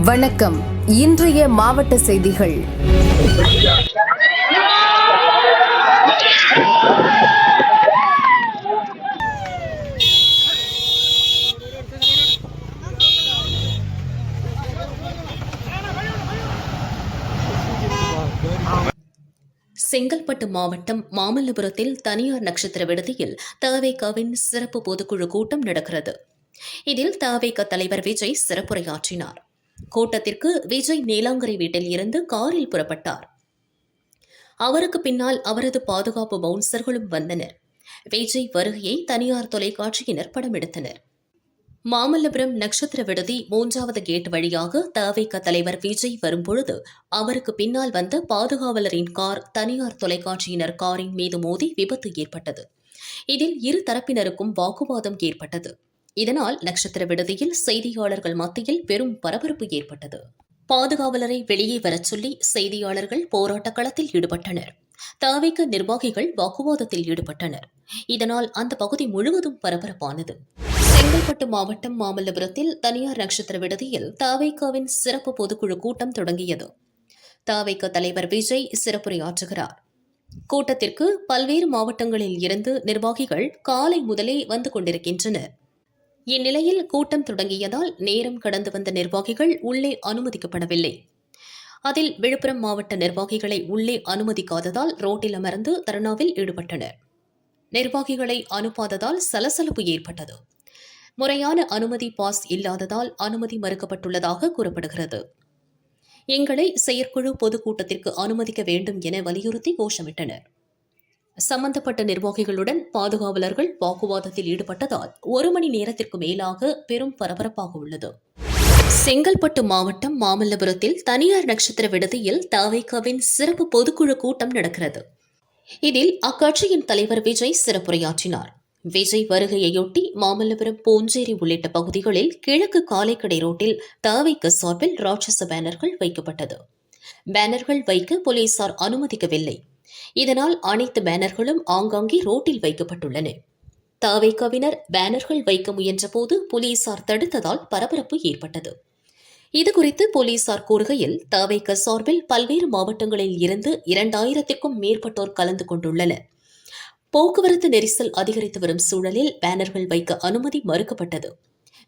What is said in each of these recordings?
வணக்கம். இன்றைய மாவட்ட செய்திகள். செங்கல்பட்டு மாவட்டம் மாமல்லபுரத்தில் தனியார் நட்சத்திர விடுதியில் தவேகாவின் சிறப்பு பொதுக்குழு கூட்டம் நடக்கிறது. இதில் தவேக தலைவர் விஜய் சிறப்புரையாற்றினார். கூட்டத்திற்கு விஜய் நீலாங்கரை வீட்டில் இருந்து காரில் புறப்பட்டார். அவருக்கு பின்னால் அவரது பாதுகாப்பு பவுன்சர்களும் வந்தனர். விஜய் வருகையை தனியார் தொலைக்காட்சியினர் படமெடுத்தனர். மாமல்லபுரம் நட்சத்திர விடுதி 3வது கேட் வழியாக தவேக தலைவர் விஜய் வரும்பொழுது அவருக்கு பின்னால் வந்த பாதுகாவலரின் கார் தனியார் தொலைக்காட்சியினர் காரின் மீது மோதி விபத்து ஏற்பட்டது. இதில் இரு தரப்பினருக்கும் வாக்குவாதம் ஏற்பட்டது. இதனால் நட்சத்திர விடுதியில் செய்தியாளர்கள் மத்தியில் பெரும் பரபரப்பு ஏற்பட்டது. பாதுகாவலரை வெளியே வரச் சொல்லி செய்தியாளர்கள் போராட்ட களத்தில் ஈடுபட்டனர். தவேக நிர்வாகிகள் வாக்குவாதத்தில் ஈடுபட்டனர். இதனால் அந்த பகுதி முழுவதும் பரபரப்பானது. செங்கல்பட்டு மாவட்டம் மாமல்லபுரத்தில் தனியார் நட்சத்திர விடுதியில் தவேகாவின் சிறப்பு பொதுக்குழு கூட்டம் தொடங்கியது. தவேக தலைவர் விஜய் சிறப்புரையாற்றுகிறார். கூட்டத்திற்கு பல்வேறு மாவட்டங்களில் இருந்து நிர்வாகிகள் காலை முதலே வந்து கொண்டிருக்கின்றனர். இந்நிலையில் கூட்டம் தொடங்கியதால் நேரம் கடந்து வந்த நிர்வாகிகள் உள்ளே அனுமதிக்கப்படவில்லை. அதில் விழுப்புரம் மாவட்ட நிர்வாகிகளை உள்ளே அனுமதிக்காததால் ரோட்டில் அமர்ந்து தர்ணாவில் ஈடுபட்டனர். நிர்வாகிகளை அனுப்பாததால் சலசலப்பு ஏற்பட்டது. முறையான அனுமதி பாஸ் இல்லாததால் அனுமதி மறுக்கப்பட்டுள்ளதாக கூறப்படுகிறது. எங்களை செயற்குழு பொதுக்கூட்டத்திற்கு அனுமதிக்க வேண்டும் என வலியுறுத்தி கோஷமிட்டனர். சம்பந்தப்பட்ட நிர்வாகிகளுடன் பாதுகாவலர்கள் வாக்குவாதத்தில் ஈடுபட்டதால் 1 மணி நேரத்திற்கு மேலாக பெரும் பரபரப்பாக உள்ளது. செங்கல்பட்டு மாவட்டம் மாமல்லபுரத்தில் தனியார் நட்சத்திர விடுதியில் தவேகாவின் சிறப்பு பொதுக்குழு கூட்டம் நடக்கிறது. இதில் அக்கட்சியின் தலைவர் விஜய் சிறப்புரையாற்றினார். விஜய் வருகையையொட்டி மாமல்லபுரம், பூஞ்சேரி உள்ளிட்ட பகுதிகளில் கிழக்கு காலைக்கடை ரோட்டில் தவேக சார்பில் ராட்சச பேனர்கள் வைக்கப்பட்டது. பேனர்கள் வைக்க போலீசார் அனுமதிக்கவில்லை. இதனால் அனைத்து பேனர்களும் ஆங்காங்கே ரோட்டில் வைக்கப்பட்டுள்ளன. தவேகவினர் பேனர்கள் வைக்க முயன்றபோது போலீசார் தடுத்ததால் பரபரப்பு ஏற்பட்டது. இதுகுறித்து போலீசார் கூறுகையில், தவேக சார்பில் பல்வேறு மாவட்டங்களில் இருந்து 2000க்கும் மேற்பட்டோர் கலந்து கொண்டுள்ளனர். போக்குவரத்து நெரிசல் அதிகரித்து வரும் சூழலில் பேனர்கள் வைக்க அனுமதி மறுக்கப்பட்டது.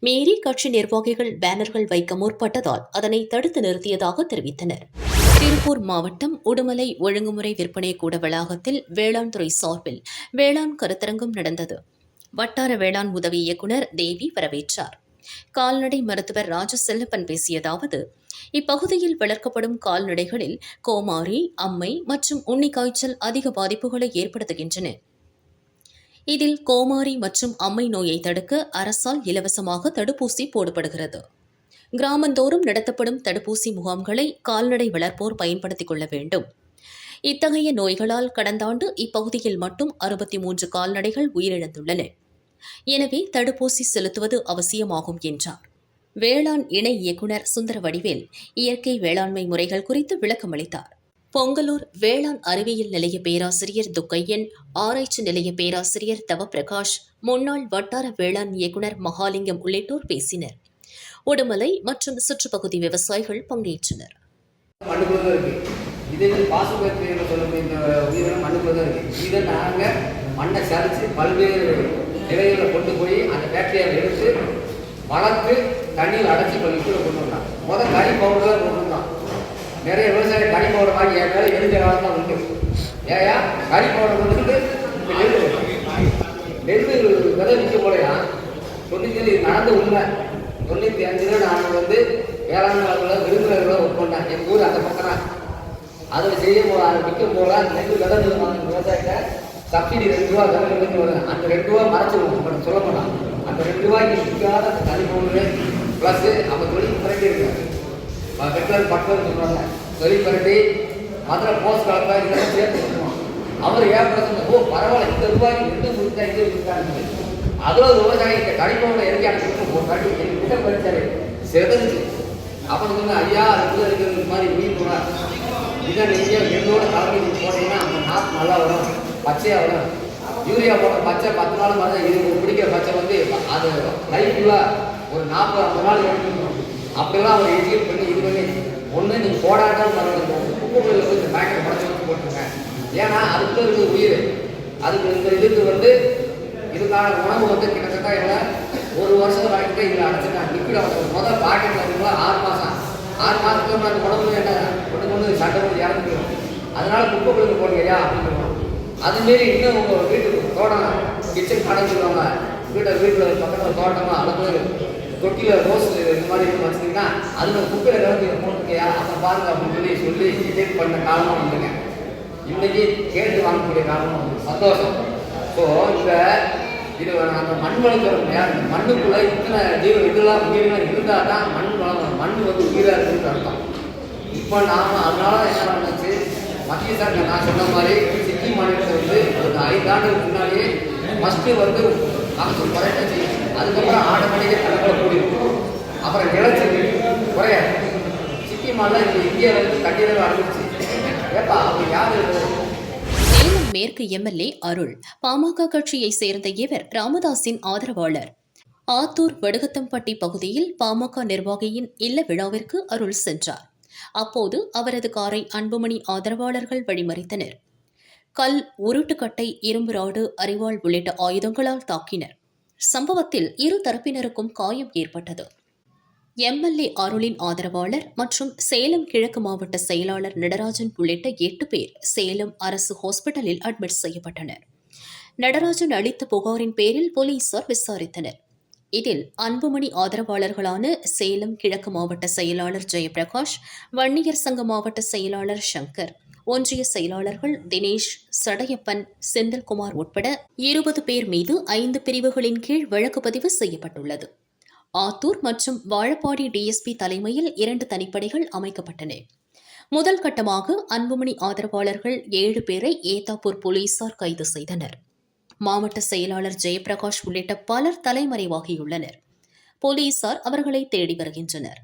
மீறி கட்சி நிர்வாகிகள் பேனர்கள் வைக்க முற்பட்டதால் அதனை தடுத்து நிறுத்தியதாக தெரிவித்தனர். திருப்பூர் மாவட்டம் உடுமலை ஒழுங்குமுறை விற்பனை கூட வளாகத்தில் வேளாண் துறை சார்பில் வேளாண் கருத்தரங்கம் நடந்தது. வட்டார வேளாண் உதவி இயக்குநர் தேவி வரவேற்றார். கால்நடை மருத்துவர் ராஜசெல்லப்பன் பேசியதாவது, இப்பகுதியில் வளர்க்கப்படும் கால்நடைகளில் கோமாரி, அம்மை மற்றும் உன்னிக்காய்ச்சல் அதிக பாதிப்புகளை ஏற்படுத்துகின்றன. இதில் கோமாரி மற்றும் அம்மை நோயை தடுக்க அரசால் இலவசமாக தடுப்பூசி போடப்படுகிறது. கிராமந்தோறும் நடத்தப்படும் தடுப்பூசி முகாம்களை கால்நடை வளர்ப்போர் பயன்படுத்திக் கொள்ள வேண்டும். இத்தகைய நோய்களால் கடந்த ஆண்டு இப்பகுதியில் மட்டும் 63 கால்நடைகள் உயிரிழந்துள்ளன. எனவே தடுப்பூசி செலுத்துவது அவசியமாகும் என்றார். வேளாண் இணை இயக்குநர் சுந்தரவடிவேல் இயற்கை வேளாண்மை முறைகள் குறித்து விளக்கமளித்தார். பொங்கலூர் வேளாண் அறிவியல் நிலைய பேராசிரியர் துக்கையன், ஆராய்ச்சி நிலைய பேராசிரியர் தவப்பிரகாஷ், முன்னாள் வட்டார வேளாண் இயக்குநர் மகாலிங்கம் உள்ளிட்டோர் பேசினர். உடுமலை மற்றும் சுற்றுப்பகுதி விவசாயிகள் பங்கேற்றனர். நிறைய விவசாயி கறி பவுடர் வாங்கி என் மேலே எழுந்த காலம் தான் உண்டு. ஏயா கறி பவுடர் வந்துட்டு நெல் விதை நிற்க போலையா 90 இது நடந்த உண்மை. 95 நான் வந்து வேளாண் வளர்ப்பில் விருதுநகரில் ஒர்க் பண்ணேன். என் ஊர் அந்த பக்கம் தான். அதில் செய்ய விற்க போல அந்த நெல் விதை விவசாயிட்ட சப்சிடி 2 ரூபா விலைக்கு வருது. அந்த 2 ரூபா மறைச்சிடுவோம் சொல்ல போனால் அந்த 2 ரூபாய்க்கு விற்காத அந்த கறி பவுடரு ப்ளஸ் அவங்க தொழில் புரட்டி இருக்காங்க. பெட்ரோல் பட்டம் சொல்லுவாங்க, தொழில் புரட்டி மதுரை போஸ்ட் கலப்பா இதெல்லாம் சேர்த்து சொல்லுவான். அவர் ஏன் பிரச்சனை பரவாயில்ல, இந்த ரூபாய்க்கு 2 கொடுத்தா இது கொடுத்தாங்க. அதுவும் விவசாயி இந்த கடிப்பவனை இறக்கி அனுப்பிட்டு ஒரு கட்டி எங்கிட்ட படித்தாரு செதறிச்சு. அப்புறம் சொன்ன ஐயா அதுக்குள்ள இருக்கிறது மாதிரி மீன் போனார். இதை நீங்கள் எங்களோட கலந்து போனீங்கன்னா அந்த நாற்று நல்லா வரும், பச்சையாக வரும். யூரியா போட்ட பச்சை 10 நாள் மாதிரி இது பிடிக்கிற பச்சை வந்து அது லைஃபுல்லாக ஒரு 40-50 நாள் எடுத்துக்கணும். அப்படிலாம் அவர் எஜிகேட் பண்ணி இது பண்ணி ஒன்று நீங்கள் போடாட்டாலும் பரவாயில்ல, குப்பைகளில் வந்து இந்த பேக்கெட் படத்தை வச்சு போட்டுருங்க. ஏன்னா அதுக்குள்ள இருக்குது உயிர். அதுக்கு இந்த இதுக்கு வந்து இதுக்கான உணவு வந்து கிட்டத்தட்ட இல்லை 1 வருஷம் வரைக்கும் இதில் அடைச்சிட்டாங்க. லிக்விட் அவங்க முதல் பாக்கெட்டில் இருக்கும்போது 6 மாதம் 6 மாதத்துக்கு அந்த உணவு என்ன கொண்டு சட்டை கொண்டு இறந்துடும். அதனால குப்பை குழுக்கு போடுங்கய்யா அப்படின்னு. அதுமாரி இன்னும் உங்கள் வீட்டுக்கு தோட்டம் கிச்சன் கடை சொல்லுவாங்க, வீட்டில் பக்கத்தில் தோட்டமாக அளவு தொட்டியில் ரோஸ் இந்த மாதிரி வச்சுட்டிங்கன்னா அதில் குப்பையில் கலந்து போட்டுக்கையா அப்போ பாருங்க அப்படின்னு சொல்லி ரிஜெக்ட் பண்ண காலமாக வந்துங்க. இன்றைக்கி கேட்டு வாங்கக்கூடிய காலமாக வந்து சந்தோஷம். ஸோ இந்த இது அந்த மண் வளர்க்குறோம், அந்த மண்ணுக்குள்ளே இத்தனை இதெல்லாம் உயிரினம் இருந்தால் தான் மண் வந்து உயிராக இருக்குன்னு அர்த்தம். இப்போ நாம் அதனால என்ன நடந்துச்சு, மத்திய சார் நான் சொன்ன மாதிரி சிக்கிம் மாநிலத்தில் வந்து ஒரு 5 ஆண்டுக்கு முன்னாடியே ஃபஸ்ட்டு வந்து மகசூல் குறைக்க செய்யும். அதுக்கப்புறம் ஆட்டோமேட்டிக்காக கணக்கில் கூடியிருக்கும். அப்புறம் நிலச்சல் குறையாது. சிக்கிம் மாநிலம் இப்போ இந்தியாவில் வந்து கட்டிடங்கள் அடைஞ்சிச்சு. ஏப்பா அப்படி யார் சேலம் மேற்கு எம்எல்ஏ அருள் பாமக கட்சியை சேர்ந்த இவர் ராமதாஸின் ஆதரவாளர். ஆத்தூர் வடுகத்தம்பட்டி பகுதியில் பாமக நிர்வாகியின் இல்ல விழாவிற்கு அருள் சென்றார். அப்போது அவரது காரை அன்புமணி ஆதரவாளர்கள் வழிமறித்தனர். கல், உருட்டுக்கட்டை, இரும்பு ராடு, அரிவாள் உள்ளிட்ட ஆயுதங்களால் தாக்கினர். சம்பவத்தில் இரு தரப்பினருக்கும் காயம் ஏற்பட்டது. எம்எல்ஏ அருளின் ஆதரவாளர் மற்றும் சேலம் கிழக்கு மாவட்ட செயலாளர் நடராஜன் உள்ளிட்ட 8 பேர் சேலம் அரசு ஹாஸ்பிட்டலில் அட்மிட் செய்யப்பட்டனர். நடராஜன் அளித்த புகாரின் பேரில் போலீசார் விசாரித்தனர். இதில் அன்புமணி ஆதரவாளர்களான சேலம் கிழக்கு மாவட்ட செயலாளர் ஜெயபிரகாஷ், வன்னியர் சங்க மாவட்ட செயலாளர் சங்கர், ஒன்றிய செயலாளர்கள் தினேஷ், சடையப்பன், செந்தில்குமார் உட்பட 20 பேர் மீது 5 பிரிவுகளின் கீழ் வழக்கு பதிவு செய்யப்பட்டுள்ளது. ஆத்தூர் மற்றும் வாழப்பாடி டிஎஸ்பி தலைமையில் 2 தனிப்படைகள் அமைக்கப்பட்டன. முதல் கட்டமாக அன்புமணி ஆதரவாளர்கள் 7 பேரை ஏத்தாப்பூர் போலீசார் கைது செய்தனர். மாவட்ட செயலாளர் ஜெயபிரகாஷ் உள்ளிட்ட பலர் தலைமறைவாகியுள்ளனர். போலீசார் அவர்களை தேடி வருகின்றனர்.